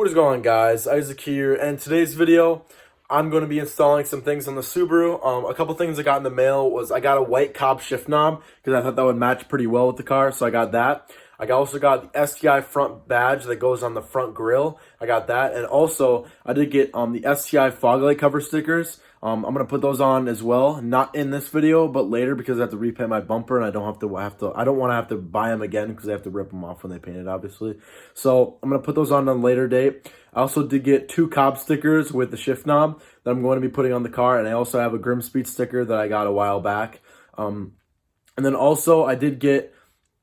What is going on, guys? Isaac here, and today's video I'm going to be installing some things on the Subaru. A couple things I got in the mail was I got a white Cobb shift knob because I thought that would match pretty well with the car, so I got that. I also got the STI front badge that goes on the front grille. I got that, and also I did get the STI fog light cover stickers. I'm gonna put those on as well, not in this video, but later because I have to repaint my bumper, and I don't want to have to buy them again because I have to rip them off when they paint it, obviously. So I'm gonna put those on a later date. I also did get 2 Cobb stickers with the shift knob that I'm going to be putting on the car, and I also have a Grimspeed sticker that I got a while back. And then also I did get.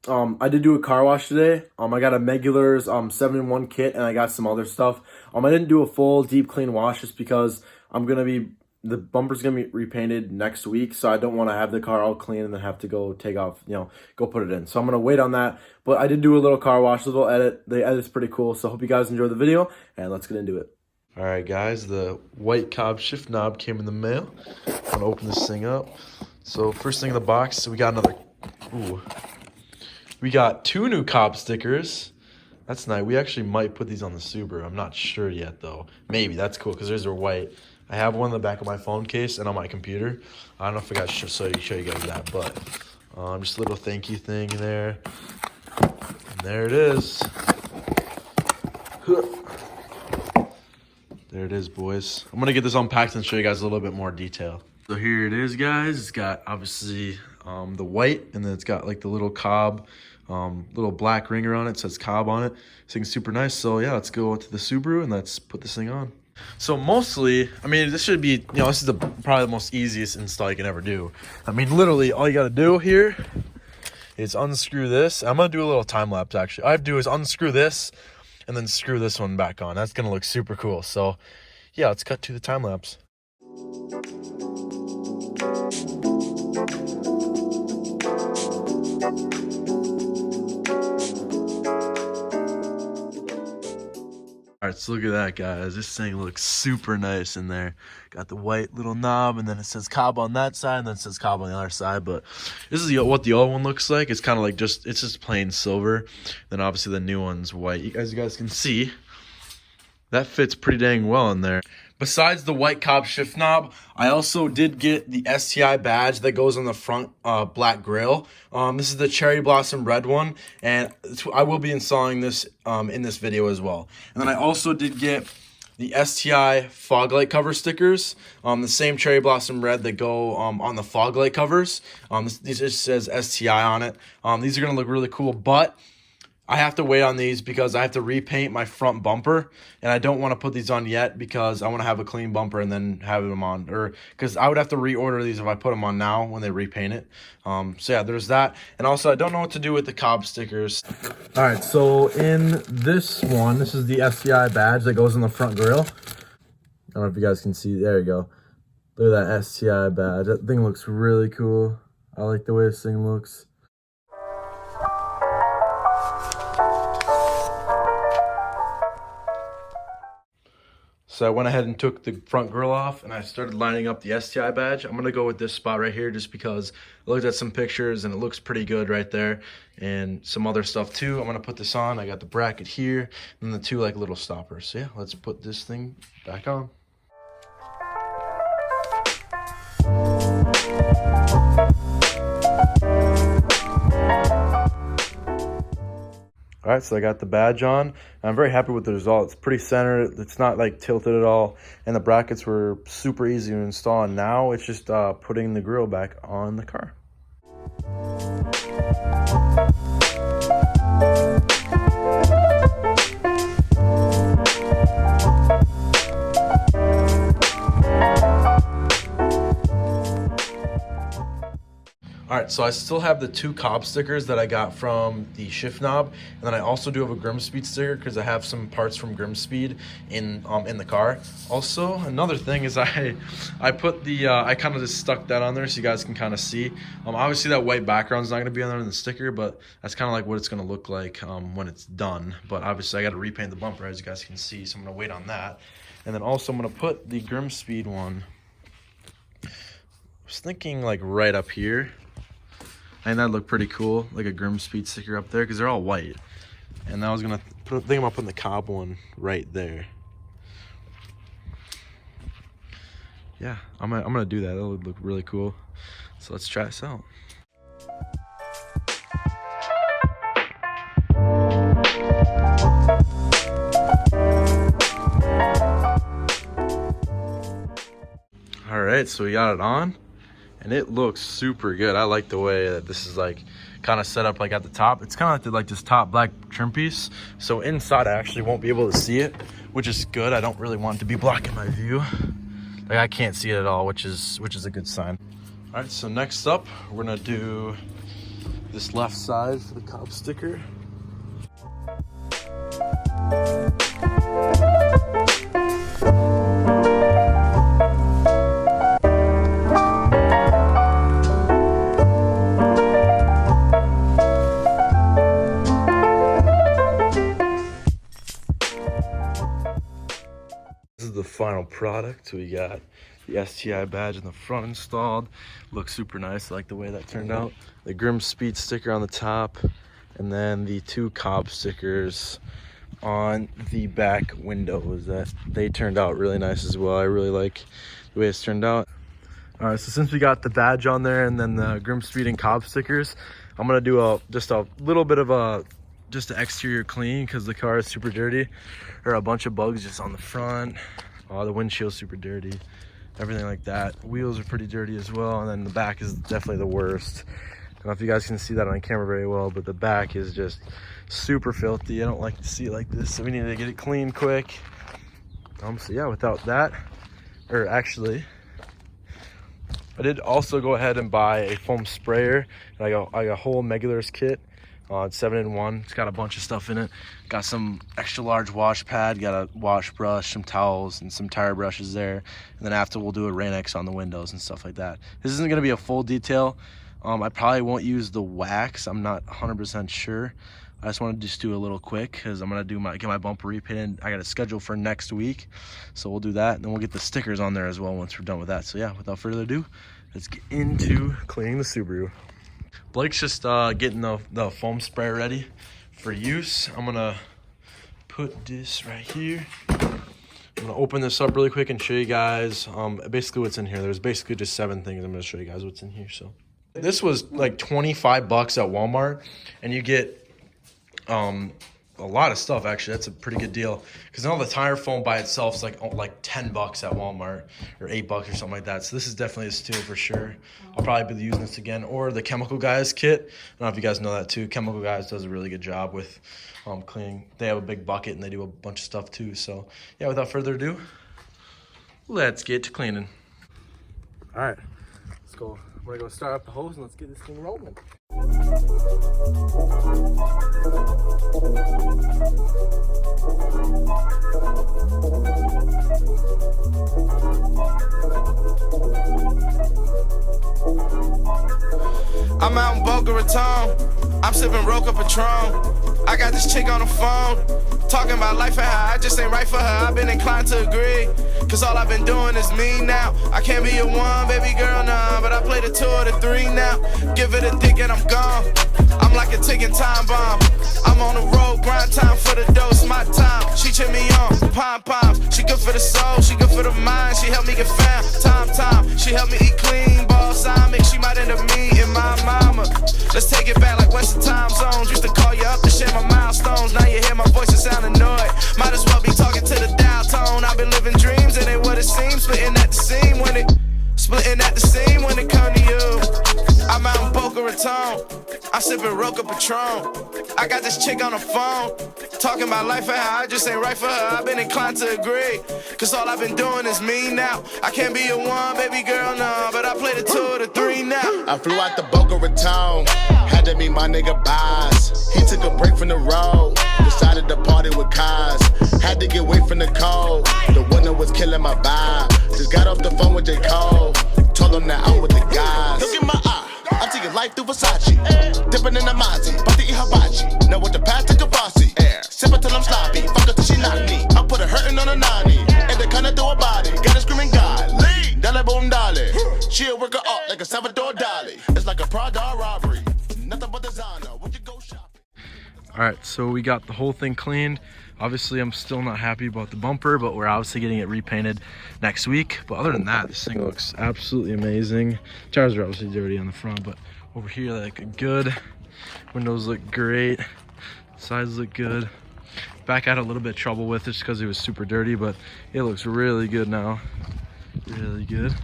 I did do a car wash today. I got a Megulars 7-in-1 kit, and I got some other stuff. I didn't do a full deep clean wash just because the bumper's gonna be repainted next week, so I don't want to have the car all clean and then have to go take off, go put it in. So I'm gonna wait on that. But I did do a little car wash, a little edit. The edit's pretty cool. So I hope you guys enjoy the video, and let's get into it. All right, guys, the white Cobb shift knob came in the mail. I'm gonna open this thing up. So first thing in the box, so we got another. We got 2 new Cobb stickers. That's nice. We actually might put these on the Subaru. I'm not sure yet, though. Maybe. That's cool, because theirs are white. I have one in the back of my phone case and on my computer. I don't know if I got to show you guys that, but just a little thank you thing there. And there it is. There it is, boys. I'm going to get this unpacked and show you guys a little bit more detail. So here it is, guys. It's got, obviously, the white, and then it's got like the little Cobb, little black ringer on it. It says Cobb on it. This thing's super nice. So yeah, let's go to the Subaru and let's put this thing on. So mostly, this should be, this is probably the most easiest install you can ever do. Literally all you got to do here is unscrew this. I'm going to do a little time lapse, actually. All I have to do is unscrew this and then screw this one back on. That's going to look super cool. So yeah, let's cut to the time lapse. All right, so look at that, guys. This thing looks super nice in there. Got the white little knob, and then it says Cobb on that side, and then it says Cobb on the other side. But this is what the old one looks like. It's kind of like it's just plain silver. Then obviously the new one's white. As you guys can see, that fits pretty dang well in there. Besides the white Cobb shift knob, I also did get the STI badge that goes on the front black grille. This is the cherry blossom red one, and I will be installing this in this video as well. And then I also did get the STI fog light cover stickers, the same cherry blossom red that go on the fog light covers. These just says STI on it. These are going to look really cool, but I have to wait on these because I have to repaint my front bumper, and I don't want to put these on yet because I want to have a clean bumper and then have them on, or because I would have to reorder these if I put them on now when they repaint it. So yeah, there's that. And also, I don't know what to do with the Cobb stickers. All right, so in this one, this is the STI badge that goes on the front grille. I don't know if you guys can see. There you go. Look at that STI badge. That thing looks really cool. I like the way this thing looks. So I went ahead and took the front grille off, and I started lining up the STI badge. I'm going to go with this spot right here just because I looked at some pictures and it looks pretty good right there, and some other stuff too. I'm going to put this on. I got the bracket here and the 2 like little stoppers. So yeah, let's put this thing back on. All right, so I got the badge on. I'm very happy with the result. It's pretty centered. It's not like tilted at all. And the brackets were super easy to install. And now it's just putting the grille back on the car. All right, so I still have the 2 Cobb stickers that I got from the shift knob, and then I also do have a Grimspeed sticker because I have some parts from Grimspeed in the car. Also, another thing is I put the I kind of just stuck that on there so you guys can kind of see. Obviously that white background is not going to be on there in the sticker, but that's kind of like what it's going to look like when it's done. But obviously I got to repaint the bumper, as you guys can see, so I'm going to wait on that. And then also I'm going to put the Grimspeed one. I was thinking like right up here. I think that'd look pretty cool, like a Grimspeed sticker up there, because they're all white. And I was gonna thinking about putting the Cobb one right there. Yeah, I'm gonna do that. That would look really cool. So let's try this out. All right, so we got it on, and it looks super good. I like the way that this is like kind of set up like at the top. It's kind of like this top black trim piece. So inside I actually won't be able to see it, which is good. I don't really want it to be blocking my view. Like I can't see it at all, which is a good sign. All right, so next up, we're gonna do this left side for the Cobb sticker. This is the final product. We got the STI badge in the front installed. Looks super nice. I like the way that turned out. The Grim Speed sticker on the top, and then the 2 Cobb stickers on the back windows. That they turned out really nice as well. I really like the way it's turned out. All right, so since we got the badge on there and then the Grim Speed and Cobb stickers, I'm gonna do just a little bit of just an exterior clean because the car is super dirty. There are a bunch of bugs just on the front. The windshield's super dirty, everything like that. Wheels are pretty dirty as well, and then the back is definitely the worst. I don't know if you guys can see that on camera very well, but the back is just super filthy. I don't like to see it like this, so we need to get it clean quick. So yeah, without that, or actually, I did also go ahead and buy a foam sprayer, and I got a whole Megulars kit. It's 7-in-1. It's got a bunch of stuff in it. Got some extra large wash pad, got a wash brush, some towels, and some tire brushes there. And then after, we'll do a Rain-X on the windows and stuff like that. This isn't going to be a full detail. I probably won't use the wax. I'm not 100% sure. I just want to just do a little quick because I'm going to get my bumper repainted. I got a schedule for next week, so we'll do that. And then we'll get the stickers on there as well once we're done with that. So yeah, without further ado, let's get into cleaning the Subaru. Blake's just getting the foam spray ready for use. I'm gonna put this right here. I'm gonna open this up really quick and show you guys basically what's in here. There's basically just 7 things. I'm gonna show you guys what's in here. So this was like 25 bucks at Walmart, and you get a lot of stuff. Actually, that's a pretty good deal because all the tire foam by itself is like 10 bucks at Walmart or 8 bucks or something like that. So this is definitely a steal for sure. I'll probably be using this again, or the Chemical Guys kit. I don't know if you guys know that too. Chemical Guys does a really good job with cleaning. They have a big bucket and they do a bunch of stuff too. So yeah, without further ado, let's get to cleaning. All right, let's go. I'm gonna go start up the hose and let's get this thing rolling. I'm out in Boca Raton, I'm sipping Roca Patron. I got this chick on the phone, talking about life and how I just ain't right for her. I've been inclined to agree, cause all I've been doing is me now. I can't be your one, baby girl, nah, but I play the 2 or the 3 now. Give it a dick and I'm gone. I'm like a ticking time bomb. I'm on the road, grind time for the dose, my time. She cheer me on, pom-poms. She good for the soul, she good for the mind. She helped me get found, time. She helped me eat clean, balsamic. She might end up me and my mama. Let's take it back like Western time zones. Used to call you up to share my milestones. Now you hear my voice and sound annoyed. Might as well be talking to the dial tone. I've been living dreams, it ain't what it seems. Splitting at the seam when it come to you. I'm out in Boca Raton, I'm sipping Roca Patron. I got this chick on the phone, talking about life and how I just ain't right for her. I've been inclined to agree, cause all I've been doing is me now. I can't be your one, baby girl, no, but I play the 2 or the 3 now. I flew out to Boca Raton, had to meet my nigga Boz. He took a break from the road, decided to party with cars. Had to get away from the cold, the winter was killing my vibe. Just got off the phone with J. Cole, told him that I'm with the guys. Look in my eye, I'm taking life through Versace. Dipping in the Mozzie, about to eat hibachi. Know what the path to Kavasi. Sipping till I'm sloppy, fuck her till she knock me. I put her hurting on a 90, and they kinda throw a body. Got her screaming God, lead, dale boom dale. She'll work her up like a Salvador Dali. It's like a Prada robbery, nothing but designer when you go shopping. All right, so we got the whole thing cleaned. Obviously, I'm still not happy about the bumper, but we're obviously getting it repainted next week. But other than that, this thing looks absolutely amazing. Tires are obviously dirty on the front, but over here they look good. Windows look great. Sides look good. Back I had a little bit of trouble with just because it was super dirty, but it looks really good now. Really good.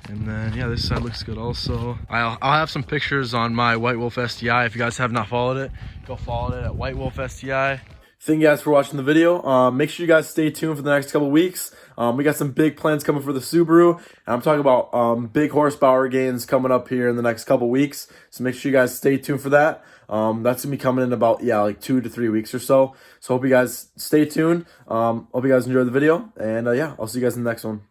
And then, yeah, this side looks good also. I'll have some pictures on my White Wolf STI. If you guys have not followed it, go follow it at White Wolf STI. Thank you guys for watching the video. Make sure you guys stay tuned for the next couple weeks. We got some big plans coming for the Subaru. And I'm talking about big horsepower gains coming up here in the next couple weeks. So make sure you guys stay tuned for that. That's going to be coming in about, like 2 to 3 weeks or so. So hope you guys stay tuned. Hope you guys enjoyed the video. And yeah, I'll see you guys in the next one.